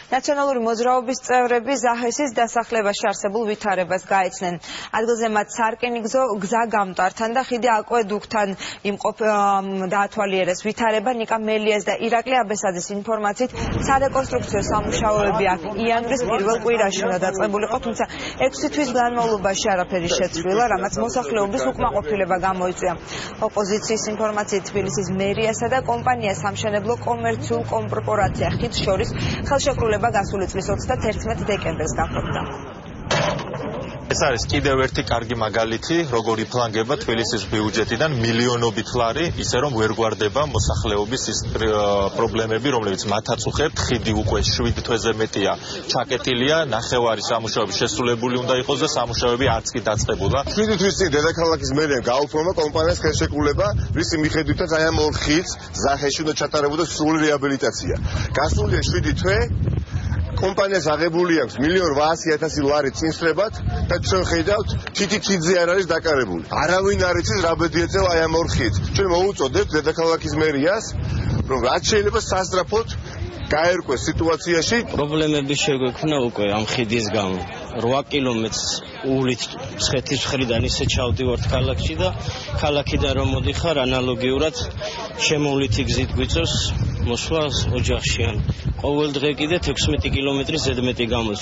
ნაციონალური მოძრაობის წევრები ზაჰესის დასახლებაში არსებულ ვითარებას გაეცნენ. ადგილზე მათ სარკინიგზო გზა გამტართან და ხიდი აკვედუქტთან დაათვალიერეს ვითარება. ნიკა მელიას და ირაკლი აბესაძის ინფორმაციით სარეკონსტრუქციო სამუშაოები აქ იანვრის პირველ კვირაში უნდა დაწყებულიყო, თუმცა 6 თვის განმავლობაში არაფერი შეცვლილა, რამაც მოსახლეობის უკმაყოფილება გამოიწვია. ოპოზიციის ინფორმაციით თბილისის მერიასა და კომპანია სამშენებლო კომერციულ კორპორაცია ხიდს შორის ხელშეკრულება გასული წლის 31 დეკემბერს გახორდა. ეს არის კიდევ ერთი კარგი მაგალითი, როგორ იფლანგება თბილისის ბიუჯეტიდან მილიონობით ლარი, ისე რომ ვერ გვარდება მოსახლეობის ის პრობლემები, რომლებიც მათაც უხერთ. ხიდი უკვე 7 თვეზე მეტია ჩაკეტილია, ნახევარი სამუშაოები შესრულებული უნდა იყოს და სამუშაოები არც კი დაწყებულა. 7 თვის წინ დედაქალაქის მერიამ გაუფორმა კომპანიას ხელშეკრულება, რის მიხედვითაც აი ამ ორ ხიდს ზაჰესში უნდა ჩატარებოდა სრული რეაბილიტაცია. გასულია 7 თვე. კომპანიას აღებული აქვს 1,800,000 ლარი წინსწრებად და ჩვენ ხედავთ თითი ხიდზე არ არის დაკარებული. არავინ არ იცის რა ბედი ეწევა აი ამ ორ ხიდს. ჩვენ მოუწოდებთ დედაქალაქის მერიას, რომ რაც შეიძლება სასწრაფოდ გაერკვეს სიტუაციაში. პრობლემები შეგვექმნა უკვე ამ ხიდის გამო. 8 კილომეტრს ულით მცხეთის მხრიდან ისე ჩავდივართ ქალაქში და ქალაქიდან რომ მოდიხარ ანალოგიურად შემოვლითი გზით გვიწევს მოსვლა ოჯახში. ყოველ დღე კიდე 16 კილომეტრის ზედმეტი გამოდის.